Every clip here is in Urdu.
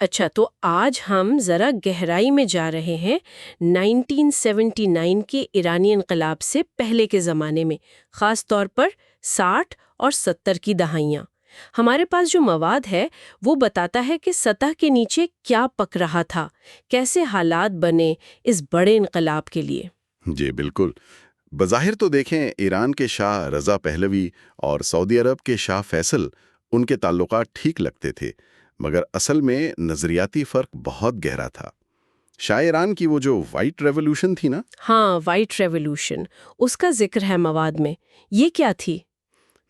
اچھا، تو آج ہم ذرا گہرائی میں جا رہے ہیں 1979 کے ایرانی انقلاب سے پہلے کے زمانے میں، خاص طور پر 60 اور 70 کی دہائیاں۔ ہمارے پاس جو مواد ہے وہ بتاتا ہے کہ سطح کے نیچے کیا پک رہا تھا، کیسے حالات بنے اس بڑے انقلاب کے لیے۔ جی بالکل۔ بظاہر تو دیکھیں ایران کے شاہ رضا پہلوی اور سعودی عرب کے شاہ فیصل، ان کے تعلقات ٹھیک لگتے تھے، مگر اصل میں نظریاتی فرق بہت گہرا تھا۔ شاہ ایران کی وہ جو وائٹ ریولوشن تھی نا، ہاں، وائٹ ریولوشن، اس کا ذکر ہے مواد میں۔ یہ کیا تھی؟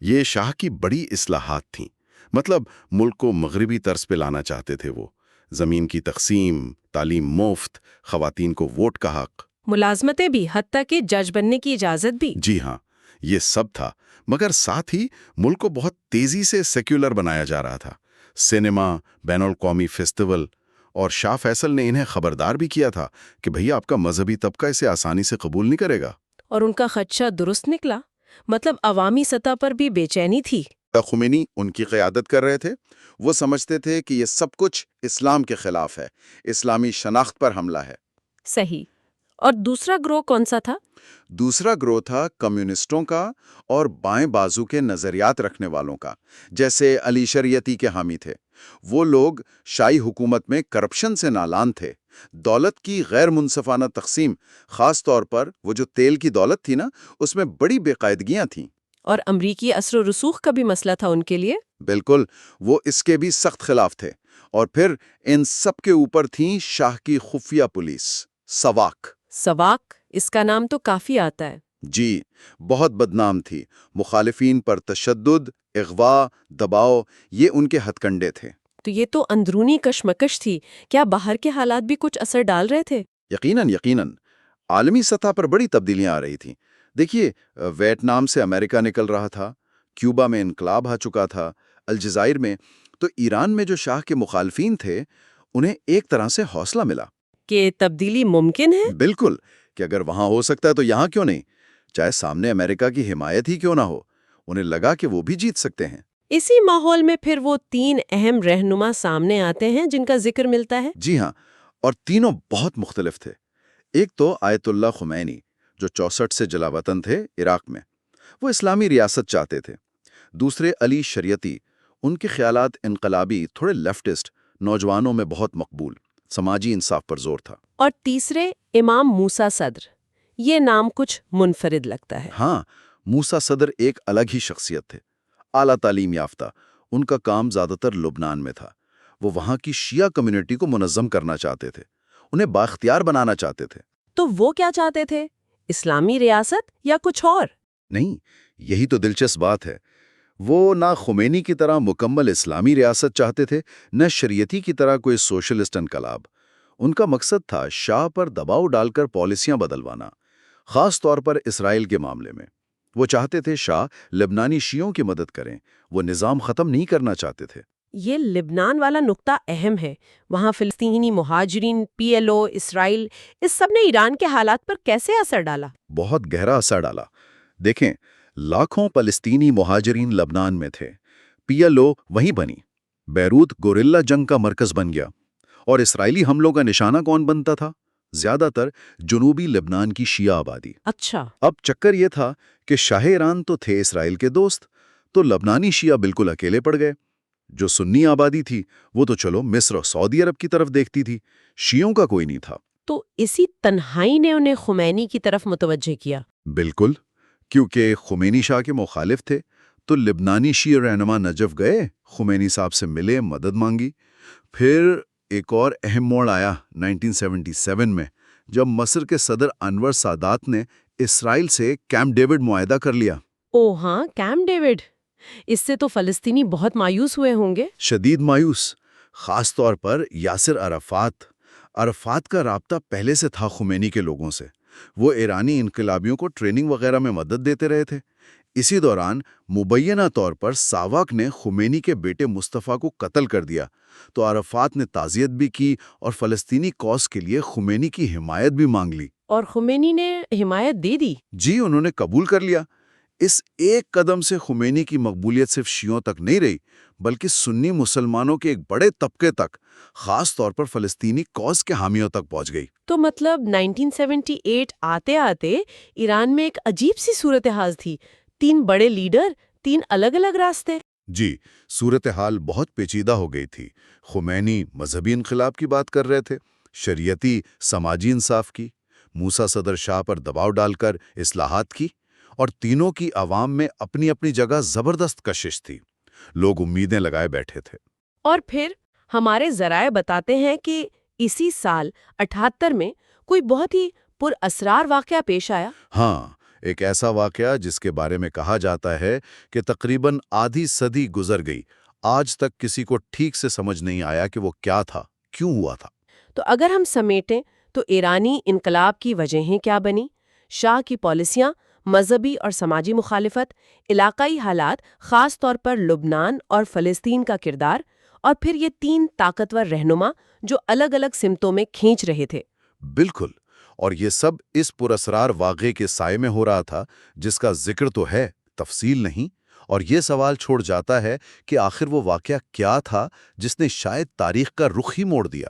یہ شاہ کی بڑی اصلاحات تھیں۔ مطلب ملک کو مغربی طرز پہ لانا چاہتے تھے وہ۔ زمین کی تقسیم، تعلیم مفت، خواتین کو ووٹ کا حق۔ ملازمتیں بھی، حتیٰ کہ جج بننے کی اجازت بھی۔ جی ہاں، یہ سب تھا، مگر ساتھ ہی ملک کو بہت تیزی سے سیکولر بنایا جا رہا تھا۔ سینما، بین الاقوامی فیسٹیول، اور شاہ فیصل نے انہیں خبردار بھی کیا تھا کہ بھئی آپ کا مذہبی طبقہ اسے آسانی سے قبول نہیں کرے گا۔ اور ان کا خدشہ درست نکلا، مطلب عوامی سطح پر بھی بے چینی تھی۔ خمینی ان کی قیادت کر رہے تھے۔ وہ سمجھتے تھے کہ یہ سب کچھ اسلام کے خلاف ہے، اسلامی شناخت پر حملہ ہے۔ صحیح۔ اور دوسرا گروہ کون سا تھا؟ دوسرا گروہ تھا کمیونسٹوں کا اور بائیں بازو کے نظریات رکھنے والوں کا، جیسے علی شریعتی کے حامی تھے۔ وہ لوگ شاہی حکومت میں کرپشن سے نالان تھے، دولت کی غیر منصفانہ تقسیم، خاص طور پر وہ جو تیل کی دولت تھی نا، اس میں بڑی بے قاعدگیاں تھیں۔ اور امریکی اثر و رسوخ کا بھی مسئلہ تھا ان کے لیے۔ بالکل، وہ اس کے بھی سخت خلاف تھے۔ اور پھر ان سب کے اوپر تھیں شاہ کی خفیہ پولیس، سواک۔ سواک، اس کا نام تو کافی آتا ہے۔ جی، بہت بدنام تھی۔ مخالفین پر تشدد، اغوا، دباؤ، یہ ان کے ہتھ کنڈے تھے۔ تو یہ تو اندرونی کشمکش تھی، کیا باہر کے حالات بھی کچھ اثر ڈال رہے تھے؟ یقیناً یقیناً، عالمی سطح پر بڑی تبدیلیاں آ رہی تھیں۔ دیکھیے، ویتنام سے امریکہ نکل رہا تھا، کیوبا میں انقلاب آ چکا تھا، الجزائر میں، تو ایران میں جو شاہ کے مخالفین تھے انہیں ایک طرح سے حوصلہ ملا کہ تبدیلی ممکن ہے؟ بالکل، کہ اگر وہاں ہو سکتا ہے تو یہاں کیوں نہیں، چاہے سامنے امریکہ کی حمایت ہی کیوں نہ ہو۔ انہیں لگا کہ وہ بھی جیت سکتے ہیں۔ اسی ماحول میں پھر وہ 3 اہم رہنما سامنے آتے ہیں جن کا ذکر ملتا ہے۔ جی ہاں، اور تینوں بہت مختلف تھے۔ ایک تو آیت اللہ خمینی، جو 64 سے جلا وطن تھے عراق میں، وہ اسلامی ریاست چاہتے تھے۔ دوسرے علی شریعتی، ان کے خیالات انقلابی، تھوڑے لیفٹسٹ، نوجوانوں میں بہت مقبول، سماجی انصاف پر زور تھا۔ اور تیسرے امام موسیٰ صدر، یہ نام کچھ منفرد لگتا ہے۔ ہاں، موسیٰ صدر ایک الگ ہی شخصیت تھے، اعلیٰ تعلیم یافتہ۔ ان کا کام زیادہ تر لبنان میں تھا۔ وہ وہاں کی شیعہ کمیونٹی کو منظم کرنا چاہتے تھے، انہیں بااختیار بنانا چاہتے تھے۔ تو وہ کیا چاہتے تھے؟ اسلامی ریاست یا کچھ اور؟ نہیں، یہی تو دلچسپ بات ہے۔ وہ نہ خمینی کی طرح مکمل اسلامی ریاست چاہتے تھے، نہ شریعتی کی طرح کوئی سوشلسٹ انقلاب۔ ان کا مقصد تھا شاہ پر دباؤ ڈال کر پالیسیاں بدلوانا، خاص طور پر اسرائیل کے معاملے میں۔ وہ چاہتے تھے شاہ لبنانی شیعوں کی مدد کریں، وہ نظام ختم نہیں کرنا چاہتے تھے۔ یہ لبنان والا نقطہ اہم ہے۔ وہاں فلسطینی مہاجرین، PLO، اسرائیل، اس سب نے ایران کے حالات پر کیسے اثر ڈالا؟ بہت گہرا اثر ڈالا۔ دیکھیں، لاکھوں فلسطینی مہاجرین لبنان میں تھے، PLO وہیں بنی، بیروت گوریلا جنگ کا مرکز بن گیا، اور اسرائیلی حملوں کا نشانہ کون بنتا تھا؟ زیادہ تر جنوبی لبنان کی شیعہ آبادی۔ اچھا۔ اب چکر یہ تھا کہ شاہ ایران تو تھے اسرائیل کے دوست، تو لبنانی شیعہ بالکل اکیلے پڑ گئے۔ جو سنی آبادی تھی وہ تو چلو مصر اور سعودی عرب کی طرف دیکھتی تھی، شیعوں کا کوئی نہیں تھا۔ تو اسی تنہائی نے انہیں خمینی کی طرف متوجہ کیا۔ بالکل، کیونکہ خمینی شاہ کے مخالف تھے، تو لبنانی شیعہ رہنما نجف گئے، خمینی صاحب سے ملے، مدد مانگی۔ پھر ایک اور اہم موڑ آیا 1977 میں، جب مصر کے صدر انور سادات نے اسرائیل سے کیمپ ڈیوڈ معاہدہ کر لیا۔ او ہاں، کیمپ ڈیوڈ، اس سے تو فلسطینی بہت مایوس ہوئے ہوں گے۔ شدید مایوس، خاص طور پر یاسر عرفات۔ عرفات کا رابطہ پہلے سے تھا خمینی کے لوگوں سے، وہ ایرانی انقلابیوں کو ٹریننگ وغیرہ میں مدد دیتے رہے تھے۔ اسی دوران مبینہ طور پر ساواک نے خمینی کے بیٹے مصطفیٰ کو قتل کر دیا، تو عرفات نے تعزیت بھی کی اور فلسطینی کاز کے لیے خمینی کی حمایت بھی مانگ لی۔ اور خمینی نے حمایت دے دی؟ جی، انہوں نے قبول کر لیا۔ اس ایک قدم سے خمینی کی مقبولیت صرف شیعوں تک نہیں رہی، بلکہ سنی مسلمانوں کے ایک بڑے طبقے تک، خاص طور پر فلسطینی کاز کے حامیوں تک پہنچ گئی۔ تو مطلب 1978 آتے آتے ایران میں ایک عجیب سی صورتحال تھی، 3 بڑے لیڈر، 3 الگ الگ راستے۔ جی، صورتحال بہت پیچیدہ ہو گئی تھی۔ خمینی مذہبی انقلاب کی بات کر رہے تھے، شریعتی سماجی انصاف کی، موسیٰ صدر شاہ پر دباؤ ڈال کر اصلاحات کی، اور تینوں کی عوام میں اپنی اپنی جگہ زبردست کشش تھی۔ لوگ امیدیں لگائے بیٹھے تھے۔ اور پھر ہمارے ذرائع بتاتے ہیں کہ اسی سال 78 میں کوئی بہت ہی پر اسرار واقعہ پیش آیا۔ ہاں، ایک ایسا واقعہ جس کے بارے میں کہا جاتا ہے کہ تقریباً آدھی صدی گزر گئی، آج تک کسی کو ٹھیک سے سمجھ نہیں آیا کہ وہ کیا تھا، کیوں ہوا تھا۔ تو اگر ہم سمیٹیں تو ایرانی انقلاب کی وجہیں کیا بنی؟ شاہ کی پالیسیاں، مذہبی اور سماجی مخالفت، علاقائی حالات خاص طور پر لبنان اور فلسطین کا کردار، اور پھر یہ 3 طاقتور رہنما جو الگ الگ سمتوں میں کھینچ رہے تھے۔ بالکل، اور یہ سب اس پراسرار واقعے کے سائے میں ہو رہا تھا، جس کا ذکر تو ہے، تفصیل نہیں، اور یہ سوال چھوڑ جاتا ہے کہ آخر وہ واقعہ کیا تھا جس نے شاید تاریخ کا رخ ہی موڑ دیا،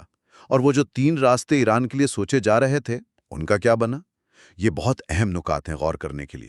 اور وہ جو 3 راستے ایران کے لیے سوچے جا رہے تھے، ان کا کیا بنا؟ یہ بہت اہم نکات ہیں غور کرنے کے لیے۔